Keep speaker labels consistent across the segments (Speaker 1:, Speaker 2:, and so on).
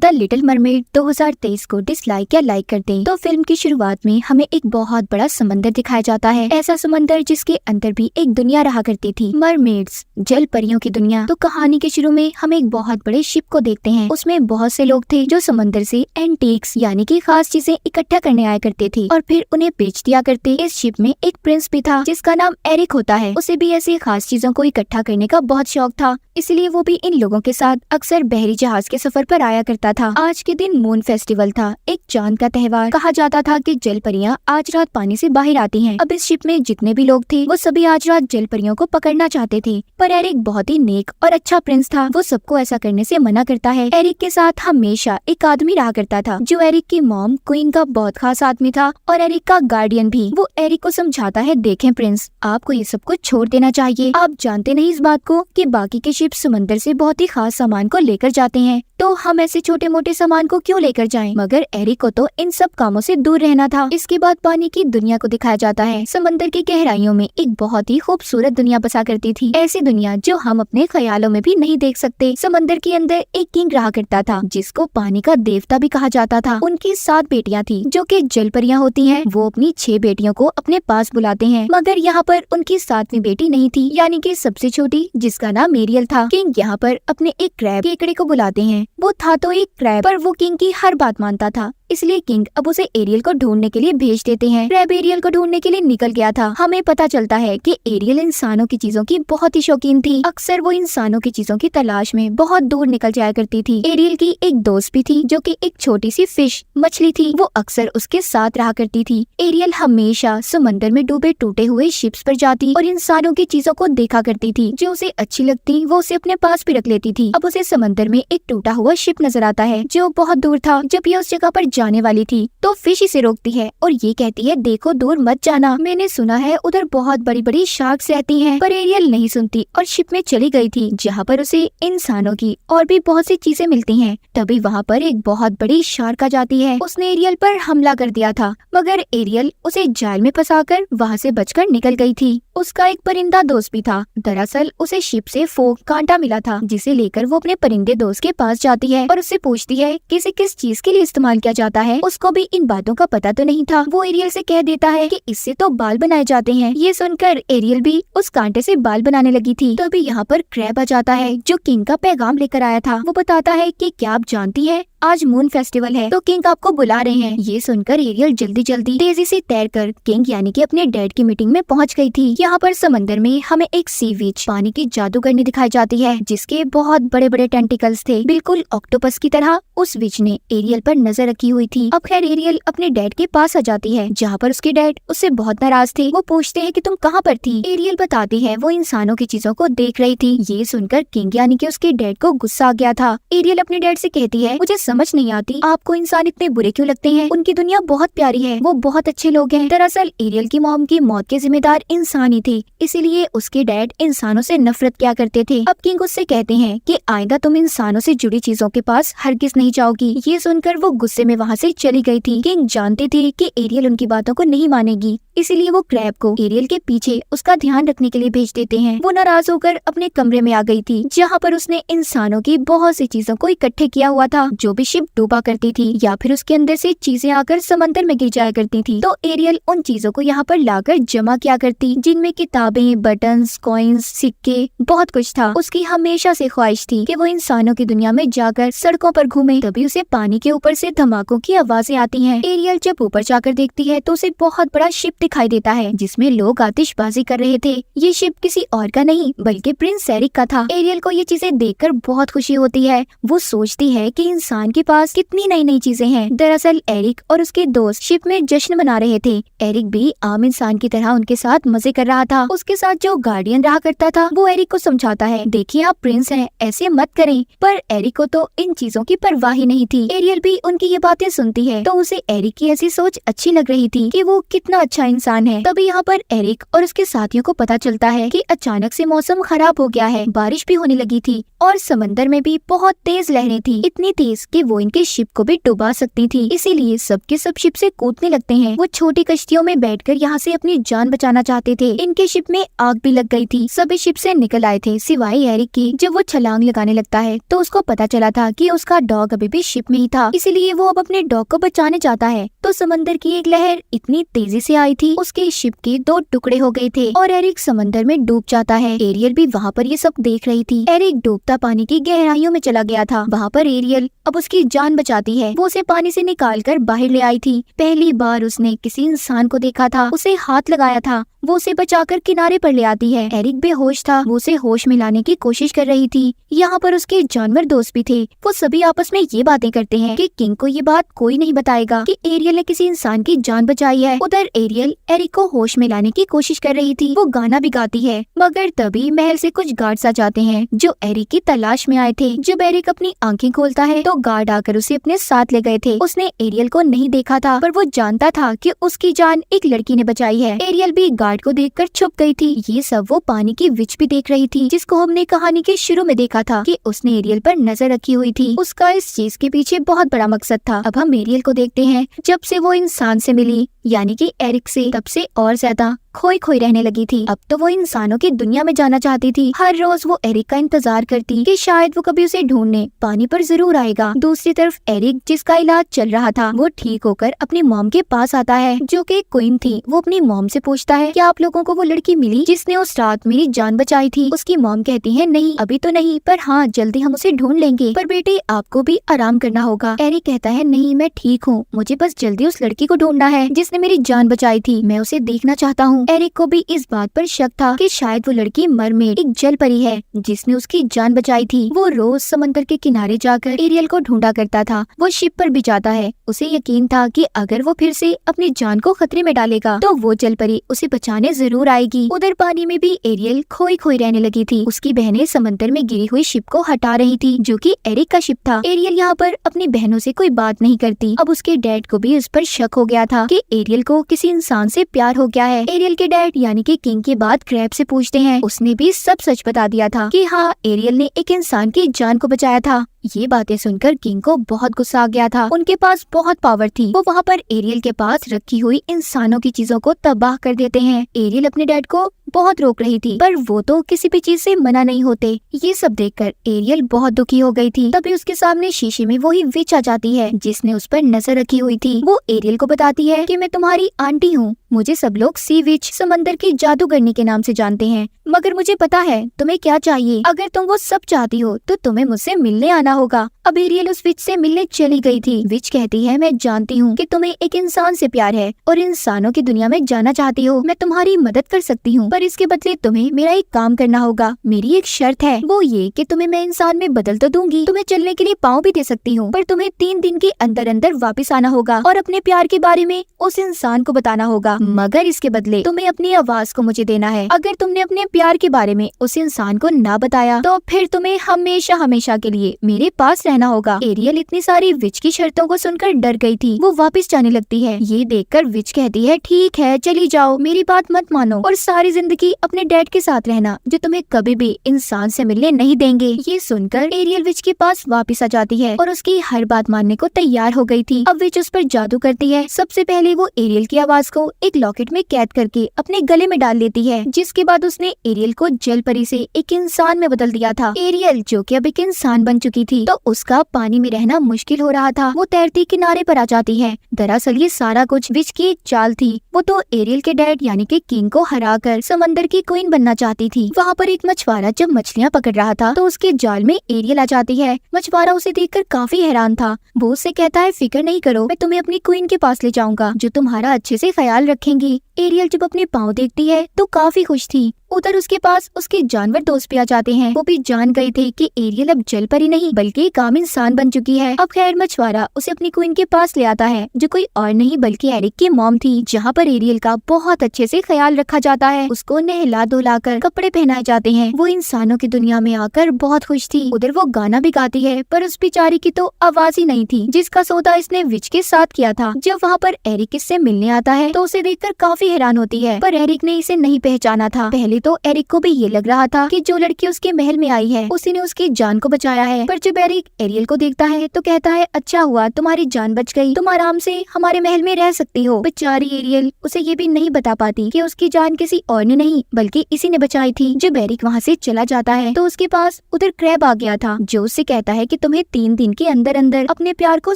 Speaker 1: The little mermaid 2023 को dislike या like कर दें तो फिल्म की शुरुआत में हमें एक बहुत बड़ा समंदर दिखाया जाता है। ऐसा समंदर जिसके अंदर भी एक दुनिया रहा करती थी, मरमेड्स, जल परियों की दुनिया। तो कहानी के शुरू में हम एक बहुत बड़े शिप को देखते हैं। उसमें बहुत से लोग थे जो समंदर से एंटीक्स यानी कि खास चीजें इकट्ठा करने आया करते थे और फिर उन्हें बेच दिया करते। इस शिप में एक प्रिंस भी था जिसका नाम एरिक होता है। उसे भी ऐसी खास चीजों को इकट्ठा करने का बहुत शौक था, इसलिए वो भी इन लोगों के साथ अक्सर बहरी जहाज के सफर पर आया करता था। आज के दिन मून फेस्टिवल था, एक चांद का त्योहार। कहा जाता था कि जल परियां आज रात पानी से बाहर आती हैं। अब इस शिप में जितने भी लोग थे वो सभी आज रात जल परियों को पकड़ना चाहते थे, पर एरिक बहुत ही नेक और अच्छा प्रिंस था। वो सबको ऐसा करने से मना करता है। एरिक के साथ हमेशा एक आदमी रहा करता था जो एरिक की मॉम क्वीन का बहुत खास आदमी था और एरिक का गार्डियन भी। वो एरिक को समझाता है, देखें प्रिंस, आपको ये सब कुछ छोड़ देना चाहिए। आप जानते नहीं इस बात को कि बाकी के शिप समंदर से बहुत ही खास सामान को लेकर जाते हैं, तो हम ऐसे छोटे मोटे सामान को क्यों लेकर जाएं? मगर एरिक को तो इन सब कामों से दूर रहना था। इसके बाद पानी की दुनिया को दिखाया जाता है। समंदर की गहराइयों में एक बहुत ही खूबसूरत दुनिया बसा करती थी, ऐसी दुनिया जो हम अपने ख्यालों में भी नहीं देख सकते। समंदर के अंदर एक किंग रहा करता था जिसको पानी का देवता भी कहा जाता था। उनकी 7 बेटियां थी जो कि जल परियां होती हैं। वो अपनी 6 बेटियों को अपने पास बुलाते हैं, मगर यहाँ पर उनकी 7वीं बेटी नहीं थी, यानी कि सबसे छोटी, जिसका नाम एरियल था। किंग यहाँ पर अपने एक क्रैब केकड़े को बुलाते हैं। वो था तो एक क्रैब, पर वो किंग की हर बात मानता था, इसलिए किंग अब उसे एरियल को ढूंढने के लिए भेज देते हैं। क्रैब एरियल को ढूंढने के लिए निकल गया था। हमें पता चलता है कि एरियल इंसानों की चीजों की बहुत ही शौकीन थी। अक्सर वो इंसानों की चीजों की तलाश में बहुत दूर निकल जाया करती थी। एरियल की एक दोस्त भी थी जो कि एक छोटी सी फिश मछली थी। वो अक्सर उसके साथ रहा करती थी। एरियल हमेशा समंदर में डूबे टूटे हुए शिप्स पर जाती और इंसानों की चीजों को देखा करती थी। जो उसे अच्छी लगती वो उसे अपने पास भी रख लेती थी। अब उसे समंदर में एक टूटा हुआ शिप नजर आता है जो बहुत दूर था। जब ये उस जगह पर जाने वाली थी तो फिश इसे रोकती है और ये कहती है, देखो दूर मत जाना, मैंने सुना है उधर बहुत बड़ी बड़ी शार्क्स रहती हैं। पर एरियल नहीं सुनती और शिप में चली गई थी जहाँ पर उसे इंसानों की और भी बहुत सी चीजें मिलती हैं। तभी वहाँ पर एक बहुत बड़ी शार्क आ जाती है। उसने एरियल पर हमला कर दिया था, मगर एरियल उसे जाल में फंसाकर वहाँ से बचकर निकल गई थी। उसका एक परिंदा दोस्त भी था। दरअसल उसे शिप से फोक कांटा मिला था, जिसे लेकर वो अपने परिंदे दोस्त के पास जाती है और उससे पूछती है कि इसे किस चीज के लिए इस्तेमाल किया जाता है। उसको भी इन बातों का पता तो नहीं था। वो एरियल से कह देता है कि इससे तो बाल बनाए जाते हैं। ये सुनकर एरियल भी उस कांटे से बाल बनाने लगी थी। तो अभी यहाँ पर क्रैब आ जाता है जो किंग का पैगाम लेकर आया था। वो बताता है कि क्या आप जानती है आज मून फेस्टिवल है, तो किंग आपको बुला रहे हैं। ये सुनकर एरियल जल्दी जल्दी तेजी से तैरकर किंग यानी कि अपने डैड की मीटिंग में पहुंच गई थी। यहाँ पर समंदर में हमें एक सी विच पानी की जादूगरनी दिखाई जाती है जिसके बहुत बड़े बड़े टेंटिकल्स थे, बिल्कुल ऑक्टोपस की तरह। उस विच ने एरियल पर नजर रखी हुई थी। अब खैर एरियल अपने डैड के पास आ जाती है जहाँ पर उसके डैड उससे बहुत नाराज थे। वो पूछते हैं कि तुम कहाँ पर थी। एरियल बताती है वो इंसानों की चीजों को देख रही थी। ये सुनकर किंग यानी कि उसके डैड को गुस्सा आ गया था। एरियल अपने डैड से कहती है, मुझे समझ नहीं आती आपको इंसान इतने बुरे क्यों लगते हैं, उनकी दुनिया बहुत प्यारी है, वो बहुत अच्छे लोग हैं। दरअसल एरियल की मॉम की मौत के जिम्मेदार इंसान ही थे, इसीलिए उसके डैड इंसानों से नफरत किया करते थे। अब किंग उससे कहते हैं कि आइंदा तुम इंसानों से जुड़ी चीजों के पास हरगिज नहीं जाओगी। ये सुनकर वो गुस्से में वहाँ से चली गई थी। किंग जानते थे कि एरियल उनकी बातों को नहीं मानेगी, इसीलिए वो क्रैब को एरियल के पीछे उसका ध्यान रखने के लिए भेज देते हैं। वो नाराज होकर अपने कमरे में आ गई थी जहाँ पर उसने इंसानों की बहुत सी चीजों को इकट्ठे किया हुआ था जो भी शिप डूबा करती थी या फिर उसके अंदर से चीजें आकर समंदर में गिर जाया करती थी। तो एरियल उन चीजों को यहाँ पर लाकर जमा किया करती, जिनमें किताबें, बटन्स, कॉइन्स, सिक्के, बहुत कुछ था। उसकी हमेशा से ख्वाहिश थी कि वो इंसानों की दुनिया में जाकर सड़कों पर घूमे। तभी उसे पानी के ऊपर से धमाकों की आवाजें आती हैं। एरियल जब ऊपर जाकर देखती है तो उसे बहुत बड़ा शिप दिखाई देता है जिसमें लोग आतिशबाजी कर रहे थे। ये शिप किसी और का नहीं बल्कि प्रिंस एरिक का था। एरियल को ये चीजें देखकर बहुत खुशी होती है। वो सोचती है कि इंसान के पास कितनी नई नई चीजें हैं। दरअसल एरिक और उसके दोस्त शिप में जश्न मना रहे थे। एरिक भी आम इंसान की तरह उनके साथ मजे कर रहा था। उसके साथ जो गार्डियन रहा करता था वो एरिक को समझाता है, देखिए आप प्रिंस हैं, ऐसे मत करें। पर एरिक को तो इन चीजों की परवाह ही नहीं थी। एरियल भी उनकी ये बातें सुनती है तो उसे एरिक की ऐसी सोच अच्छी लग रही थी कि वो कितना अच्छा इंसान है। तभी यहाँ पर एरिक और उसके साथियों को पता चलता है कि अचानक से मौसम खराब हो गया है, बारिश भी होने लगी थी और समंदर में भी बहुत तेज लहरें थी, इतनी तेज कि कि वो इनके शिप को भी डुबा सकती थी, इसीलिए सबके सब शिप से कूदने लगते हैं। वो छोटी कश्तियों में बैठकर यहाँ से अपनी जान बचाना चाहते थे। इनके शिप में आग भी लग गई थी। सभी शिप से निकल आए थे सिवाय एरिक की। जब वो छलांग लगाने लगता है तो उसको पता चला था कि उसका डॉग अभी भी शिप में ही था, इसीलिए वो अब अपने डॉग को बचाने चाहता है। तो समंदर की एक लहर इतनी तेजी से आई थी, उसके शिप के 2 टुकड़े हो गए थे और एरिक समंदर में डूब जाता है। एरियल भी वहाँ पर ये सब देख रही थी। एरिक डूबता पानी की गहराइयों में चला गया था। वहाँ पर एरियल अब उसकी जान बचाती है। वो उसे पानी से निकालकर बाहर ले आई थी। पहली बार उसने किसी इंसान को देखा था, उसे हाथ लगाया था। वो उसे बचाकर किनारे पर ले आती है। एरिक बेहोश था, वो उसे होश में लाने की कोशिश कर रही थी। यहाँ पर उसके जानवर दोस्त भी थे। वो सभी आपस में ये बातें करते हैं कि किंग को ये बात कोई नहीं बताएगा कि एरियल ने किसी इंसान की जान बचाई है। उधर एरियल एरिक को होश में लाने की कोशिश कर रही थी। वो गाना भी गाती है, मगर तभी महल से कुछ गार्ड्स आ जाते हैं जो एरिक की तलाश में आए थे। जब एरिक अपनी आंखें खोलता है तो गार्ड आकर उसे अपने साथ ले गए थे। उसने एरियल को नहीं देखा था, पर वो जानता था कि उसकी जान एक लड़की ने बचाई है। एरियल भी गार्ड को देखकर छुप गई थी। ये सब वो पानी की विच भी देख रही थी, जिसको हमने कहानी के शुरू में देखा था कि उसने एरियल पर नजर रखी हुई थी। उसका इस चीज के पीछे बहुत बड़ा मकसद था। अब हम एरियल को देखते हैं। जब से वो इंसान से मिली, यानी कि एरिक से, तब से और ज्यादा खोई खोई रहने लगी थी। अब तो वो इंसानों की दुनिया में जाना चाहती थी। हर रोज वो एरिक का इंतजार करती कि शायद वो कभी उसे ढूंढने पानी पर जरूर आएगा। दूसरी तरफ एरिक, जिसका इलाज चल रहा था, वो ठीक होकर अपनी मॉम के पास आता है, जो कि क्वीन थी। वो अपनी मॉम से पूछता है, क्या आप लोगों को वो लड़की मिली जिसने उस रात मेरी जान बचाई थी? उसकी मॉम कहती है, नहीं अभी तो नहीं, पर हाँ जल्दी हम उसे ढूंढ लेंगे। पर बेटे आपको भी आराम करना होगा। एरिक कहता है, नहीं मैं ठीक हूँ, मुझे बस जल्दी उस लड़की को ढूंढना है जिसने मेरी जान बचाई थी। मैं उसे देखना चाहता हूँ। एरिक को भी इस बात पर शक था कि शायद वो लड़की मरमेड, एक जल परी है जिसने उसकी जान बचाई थी। वो रोज समंदर के किनारे जाकर एरियल को ढूंढा करता था। वो शिप पर भी जाता है। उसे यकीन था कि अगर वो फिर से अपनी जान को खतरे में डालेगा तो वो जल परी उसे बचाने जरूर आएगी। उधर पानी में भी एरियल खोई खोई रहने लगी थी। उसकी बहनें समंदर में गिरी हुई शिप को हटा रही थी, जो कि एरिक का शिप था। एरियल यहाँ पर अपनी बहनों से कोई बात नहीं करती। अब उसके डैड को भी उस पर शक हो गया था कि एरियल को किसी इंसान से प्यार हो गया है। एरियल के डैड यानी कि किंग के बाद क्रैब से पूछते हैं। उसने भी सब सच बता दिया था कि हाँ एरियल ने एक इंसान की जान को बचाया था। ये बातें सुनकर किंग को बहुत गुस्सा आ गया था। उनके पास बहुत पावर थी। वो वहाँ पर एरियल के पास रखी हुई इंसानों की चीजों को तबाह कर देते हैं। एरियल अपने डैड को बहुत रोक रही थी, पर वो तो किसी भी चीज से मना नहीं होते। ये सब देखकर एरियल बहुत दुखी हो गई थी। तभी उसके सामने शीशे में वही विच आ जाती है जिसने उस पर नजर रखी हुई थी। वो एरियल को बताती है कि मैं तुम्हारी आंटी हूँ। मुझे सब लोग सी विच, समंदर की जादूगरनी के नाम से जानते हैं, मगर मुझे पता है तुम्हें क्या चाहिए। अगर तुम वो सब चाहती हो तो तुम्हें मुझसे मिलने आना होगा। अब एरियल उस विच से मिलने चली गई थी। विच कहती है, मैं जानती हूँ कि तुम्हें एक इंसान से प्यार है और इंसानों की दुनिया में जाना चाहती हो। मैं तुम्हारी मदद कर सकती हूँ, पर इसके बदले तुम्हें मेरा एक काम करना होगा। मेरी एक शर्त है, वो ये कि तुम्हें मैं इंसान में बदल तो दूंगी, तुम्हें चलने के लिए पाँव भी दे सकती हूँ, पर तुम्हें 3 दिन के अंदर अंदर वापस आना होगा और अपने प्यार के बारे में उस इंसान को बताना होगा। मगर इसके बदले तुम्हें अपनी आवाज को मुझे देना है। अगर तुमने अपने प्यार के बारे में उस इंसान को ना बताया तो फिर तुम्हें हमेशा हमेशा के लिए मेरे पास रहना होगा। एरियल इतनी सारी विच की शर्तों को सुनकर डर गई थी। वो वापस जाने लगती है। ये देखकर विच कहती है, ठीक है चली जाओ, मेरी बात मत मानो और सारी जिंदगी अपने डैड के साथ रहना, जो तुम्हें कभी भी इंसान से मिलने नहीं देंगे। ये सुनकर एरियल विच के पास वापस आ जाती है और उसकी हर बात मानने को तैयार हो गई थी। अब विच उस पर जादू करती है। सबसे पहले वो एरियल की आवाज को एक लॉकेट में कैद करके अपने गले में डाल लेती है, जिसके बाद उसने एरियल को जल परी से एक इंसान में बदल दिया था। एरियल जो कि अब एक इंसान बन चुकी थी, तो उसका पानी में रहना मुश्किल हो रहा था। वो तैरती किनारे पर आ जाती है। दरअसल ये सारा कुछ विच की एक चाल थी। वो तो एरियल के डैड यानी कि किंग को हराकर समंदर की क्वीन बनना चाहती थी। वहाँ पर एक मछुआरा जब मछलियाँ पकड़ रहा था तो उसके जाल में एरियल आ जाती है। मछुआरा उसे देखकर काफी हैरान था। वो उससे कहता है, फिक्र नहीं करो, मैं तुम्हें अपनी क्वीन के पास ले जाऊंगा जो तुम्हारा अच्छे से ख्याल रखेंगी। एरियल जब अपने पाँव देखती है तो काफी खुश थी। उधर उसके पास उसके जानवर दोस्त भी आ जाते हैं। वो भी जान गए थे कि एरियल अब जल परी नहीं बल्कि एक आम इंसान बन चुकी है। अब खैर मछुआरा उसे अपनी क्वीन के पास ले आता है, जो कोई और नहीं बल्कि एरिक की मॉम थी, जहाँ पर एरियल का बहुत अच्छे से ख्याल रखा जाता है। उसको नहला धुलाकर कपड़े पहनाए जाते हैं। वो इंसानों की दुनिया में आकर बहुत खुश थी। उधर वो गाना भी गाती है, पर उस बेचारी की तो आवाज ही नहीं थी जिसका सौदा इसने विच के साथ किया था। जब वहाँ पर एरिक इससे मिलने आता है तो उसे देखकर काफी हैरान होती है, पर एरिक ने इसे नहीं पहचाना था। पहले तो एरिक को भी ये लग रहा था कि जो लड़की उसके महल में आई है उसी ने उसकी जान को बचाया है। पर जब एरिक एरियल को देखता है तो कहता है अच्छा हुआ तुम्हारी जान बच गई, तुम आराम से हमारे महल में रह सकती हो। बेचारी एरियल उसे ये भी नहीं बता पाती कि उसकी जान किसी और ने नहीं बल्कि इसी ने बचाई थी। जब एरिक वहाँ से चला जाता है तो उसके पास उधर क्रैब आ गया था जो उससे कहता है कि तुम्हें 3 दिन के अंदर अंदर अपने प्यार को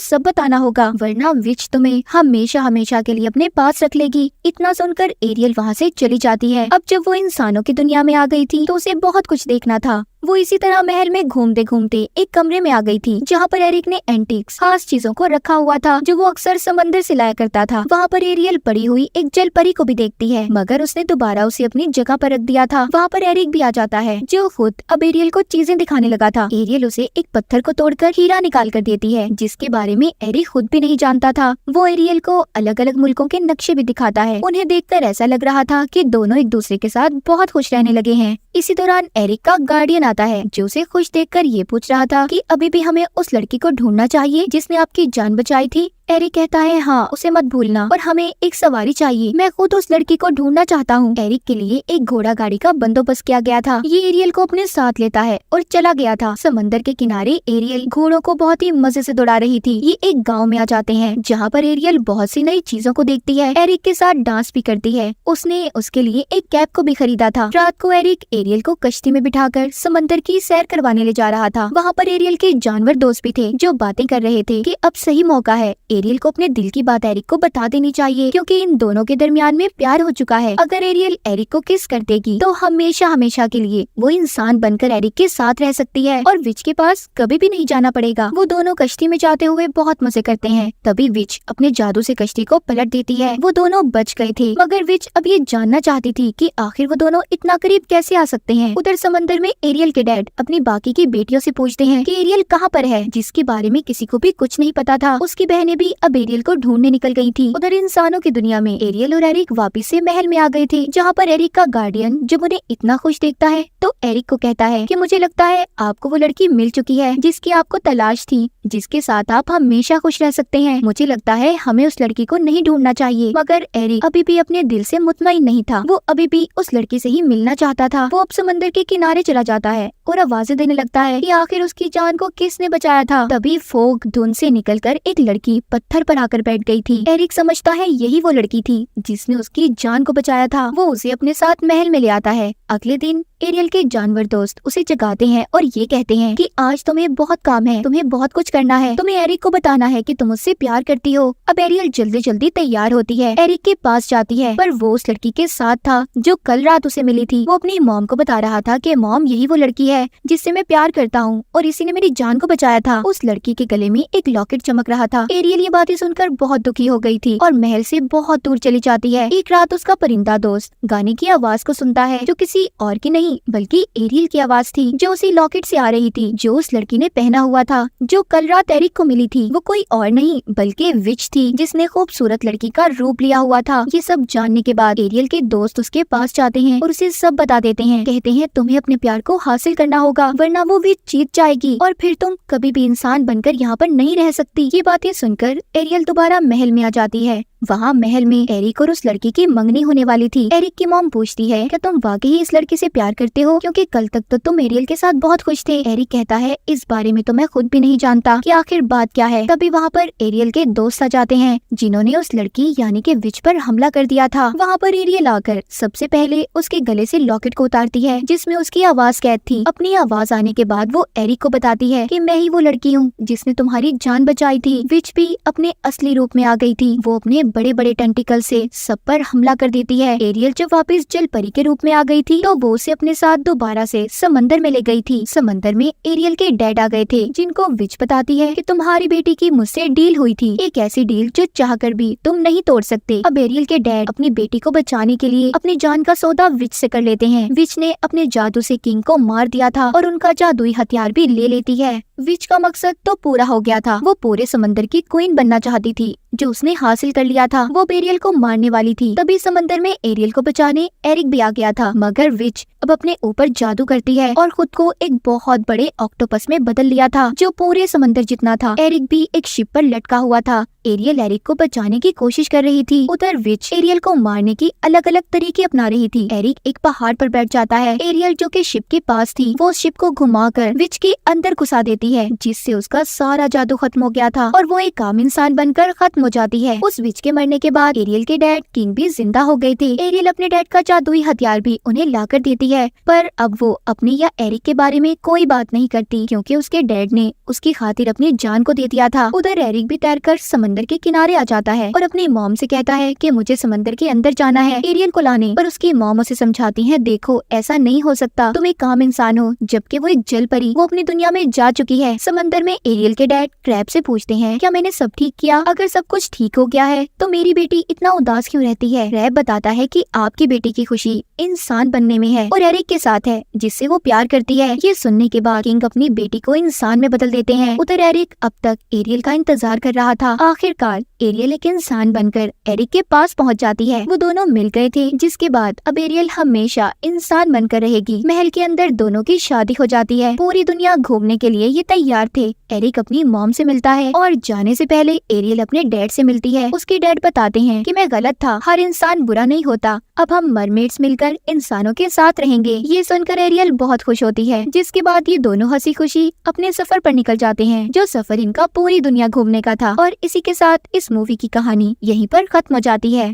Speaker 1: सब बताना होगा वरना विच तुम्हें हमेशा हमेशा के लिए अपने पास रख लेगी। इतना सुनकर एरियल वहाँ से चली जाती है। अब जब वो इंसानों की दुनिया में आ गई थी तो उसे बहुत कुछ देखना था। वो इसी तरह महल में घूमते घूमते एक कमरे में आ गई थी जहाँ पर एरिक ने एंटीक्स खास चीजों को रखा हुआ था जो वो अक्सर समंदर से लाया करता था। वहाँ पर एरियल पड़ी हुई एक जल परी को भी देखती है मगर उसने दोबारा उसे अपनी जगह पर रख दिया था। वहाँ पर एरिक भी आ जाता है जो खुद अब एरियल को चीजें दिखाने लगा था। एरियल उसे एक पत्थर को तोड़कर हीरा निकाल कर देती है जिसके बारे में एरिक खुद भी नहीं जानता था। वो एरियल को अलग अलग मुल्कों के नक्शे भी दिखाता है। उन्हें देखकर ऐसा लग रहा था कि दोनों एक दूसरे के साथ बहुत खुश रहने लगे हैं। इसी दौरान एरिक का गार्डियन आता है जो उसे खुश देखकर ये पूछ रहा था कि अभी भी हमें उस लड़की को ढूंढना चाहिए जिसने आपकी जान बचाई थी। एरिक कहता है हाँ उसे मत भूलना और हमें एक सवारी चाहिए, मैं खुद उस लड़की को ढूंढना चाहता हूँ। एरिक के लिए एक घोड़ा गाड़ी का बंदोबस्त किया गया था। ये एरियल को अपने साथ लेता है और चला गया था। समंदर के किनारे एरियल घोड़ों को बहुत ही मजे से दौड़ा रही थी। ये एक गाँव में आ जाते हैं जहाँ पर एरियल बहुत सी नई चीजों को देखती है। एरिक के साथ डांस भी करती है। उसने उसके लिए एक कैप को भी खरीदा था। रात को एरिक एरियल को कश्ती में बिठाकर समंदर की सैर करवाने ले जा रहा था। वहाँ पर एरियल के जानवर दोस्त भी थे जो बातें कर रहे थे कि अब सही मौका है, एरियल को अपने दिल की बात एरिक को बता देनी चाहिए क्योंकि इन दोनों के दरमियान में प्यार हो चुका है। अगर एरियल एरिक को किस कर देगी तो हमेशा हमेशा के लिए वो इंसान बनकर एरिक के साथ रह सकती है और विच के पास कभी भी नहीं जाना पड़ेगा। वो दोनों कश्ती में जाते हुए बहुत मजे करते हैं। तभी विच अपने जादू से कश्ती को पलट देती है। वो दोनों बच गए थे मगर विच अब ये जानना चाहती थी कि आखिर वो दोनों इतना करीब कैसे आ सकते हैं। उधर समंदर में एरियल के डैड अपनी बाकी की बेटियों से पूछते हैं कि एरियल कहाँ पर है, जिसके बारे में किसी को भी कुछ नहीं पता था। उसकी बहनें भी अब एरियल को ढूंढने निकल गई थी। उधर इंसानों की दुनिया में एरियल और एरिक वापिस से महल में आ गए थे जहाँ पर एरिक का गार्डियन जब उन्हें इतना खुश देखता है तो एरिक को कहता है कि मुझे लगता है आपको वो लड़की मिल चुकी है जिसकी आपको तलाश थी, जिसके साथ आप हमेशा खुश रह सकते हैं। मुझे लगता है हमें उस लड़की को नहीं ढूंढना चाहिए। मगर एरिक अभी भी अपने दिल से मुतमईन नहीं था। वो अभी भी उस लड़की से ही मिलना चाहता था। वो अब समंदर के किनारे चला जाता है और आवाजें देने लगता है कि आखिर उसकी जान को किसने बचाया था। तभी फोग धुंध से निकलकर एक लड़की पत्थर पर आकर बैठ गई थी। एरिक समझता है यही वो लड़की थी जिसने उसकी जान को बचाया था। वो उसे अपने साथ महल में ले आता है। अगले दिन एरियल के जानवर दोस्त उसे जगाते हैं और ये कहते हैं कि आज तुम्हें बहुत काम है, तुम्हें बहुत कुछ करना है, तुम्हें एरिक को बताना है कि तुम उससे प्यार करती हो। अब एरियल जल्दी जल्दी तैयार होती है, एरिक के पास जाती है पर वो उस लड़की के साथ था जो कल रात उसे मिली थी। वो अपनी मॉम को बता रहा था कि मॉम यही वो लड़की है जिससे मैं प्यार करता हूँ और इसी ने मेरी जान को बचाया था। उस लड़की के गले में एक लॉकेट चमक रहा था। एरियल ये बातें सुनकर बहुत दुखी हो गई थी और महल से बहुत दूर चली जाती है। एक रात उसका परिंदा दोस्त गाने की आवाज को सुनता है जो किसी और की नहीं बल्कि एरियल की आवाज थी जो उसी लॉकेट से आ रही थी जो उस लड़की ने पहना हुआ था जो कल रात एरिक को मिली थी। वो कोई और नहीं बल्कि विच थी जिसने खूबसूरत लड़की का रूप लिया हुआ था। ये सब जानने के बाद एरियल के दोस्त उसके पास जाते हैं और उसे सब बता देते हैं। कहते हैं तुम्हें अपने प्यार को हासिल करना होगा वरना वो विच जीत जाएगी और फिर तुम कभी भी इंसान बनकर यहाँ पर नहीं रह सकती। ये बातें सुनकर एरियल दोबारा महल में आ जाती है। वहाँ महल में एरिक और उस लड़की की मंगनी होने वाली थी। एरिक की मॉम पूछती है क्या तुम वाकई इस लड़की से प्यार करते हो क्योंकि कल तक तो तुम एरियल के साथ बहुत खुश थे। एरिक कहता है इस बारे में तो मैं खुद भी नहीं जानता कि आखिर बात क्या है। तभी वहाँ पर एरियल के दोस्त आ जाते हैं जिन्होंने उस लड़की यानी कि विच पर हमला कर दिया था। वहाँ पर एरियल आकर सबसे पहले उसके गले से लॉकेट को उतारती है जिसमें उसकी आवाज कैद थी। अपनी आवाज आने के बाद वो एरिक को बताती है कि मैं ही वो लड़की हूँ जिसने तुम्हारी जान बचाई थी। विच भी अपने असली रूप में आ गई थी। वो अपने बड़े बड़े टेंटिकल से सब पर हमला कर देती है। एरियल जब वापस जल परी के रूप में आ गई थी तो वो उसे अपने साथ दोबारा से समंदर में ले गई थी। समंदर में एरियल के डैड आ गए थे जिनको विच बताती है कि तुम्हारी बेटी की मुझसे डील हुई थी, एक ऐसी डील जो चाहकर भी तुम नहीं तोड़ सकते। अब एरियल के डैड अपनी बेटी को बचाने के लिए अपनी जान का सौदा विच से कर लेते हैं। विच ने अपने जादू से किंग को मार दिया था और उनका जादुई हथियार भी ले लेती है। विच का मकसद तो पूरा हो गया था। वो पूरे समंदर की क्वीन बनना चाहती थी जो उसने हासिल कर लिया। लिया था। वो एरियल को मारने वाली थी। तभी समंदर में एरियल को बचाने एरिक भी आ गया था, मगर विच अब अपने ऊपर जादू करती है और खुद को एक बहुत बड़े ऑक्टोपस में बदल लिया था जो पूरे समंदर जितना था। एरिक भी एक शिप पर लटका हुआ था। एरियल एरिक को बचाने की कोशिश कर रही थी, उधर विच एरियल को मारने की अलग अलग तरीके अपना रही थी। एरिक एक पहाड़ पर बैठ जाता है। एरियल जो कि शिप के पास थी वो शिप को घुमाकर विच के अंदर घुसा देती है, जिससे उसका सारा जादू खत्म हो गया था और वो एक आम इंसान बनकर खत्म हो जाती है। उस विच के मरने के बाद एरियल के डैड किंग भी जिंदा हो गए थे। एरियल अपने डैड का जादुई हथियार भी उन्हें लाकर देती है, पर अब वो अपनी या एरिक के बारे में कोई बात नहीं करती क्योंकि उसके डैड ने उसकी खातिर अपनी जान को दे दिया था। उधर एरिक भी तैरकर समंदर के किनारे आ जाता है और अपनी मॉम से कहता है कि मुझे समंदर के अंदर जाना है एरियल को लाने, पर उसकी मॉम उसे समझाती है, देखो ऐसा नहीं हो सकता, तुम एक आम इंसान हो जबकि वो एक जल परी, वो अपनी दुनिया में जा चुकी है। समंदर में एरियल के डैड क्रैब से पूछते हैं, क्या मैंने सब ठीक किया? अगर सब कुछ ठीक हो गया है तो मेरी बेटी इतना उदास क्यों रहती है? क्रैब बताता है कि आपकी बेटी की खुशी इंसान बनने में है और एरिक के साथ है जिससे वो प्यार करती है। ये सुनने के बाद किंग अपनी बेटी को इंसान में बदल देते हैं। उधर एरिक अब तक एरियल का इंतजार कर रहा था। आखिरकार एरियल एक इंसान बनकर एरिक के पास पहुंच जाती है। वो दोनों मिल गए थे, जिसके बाद अब एरियल हमेशा इंसान बनकर रहेगी। महल के अंदर दोनों की शादी हो जाती है। पूरी दुनिया घूमने के लिए ये तैयार थे। एरिक अपनी मॉम से मिलता है और जाने से पहले एरियल अपने डैड से मिलती है। उसके डैड बताते हैं कि मैं गलत था, हर इंसान बुरा नहीं होता, अब हम मरमेड्स मिलकर इंसानों के साथ रहेंगे। ये सुनकर एरियल बहुत खुश होती है, जिसके बाद ये दोनों हंसी खुशी अपने सफर पर निकल जाते हैं, जो सफर इनका पूरी दुनिया घूमने का था। और इसी के साथ इस मूवी की कहानी यहीं पर खत्म हो जाती है।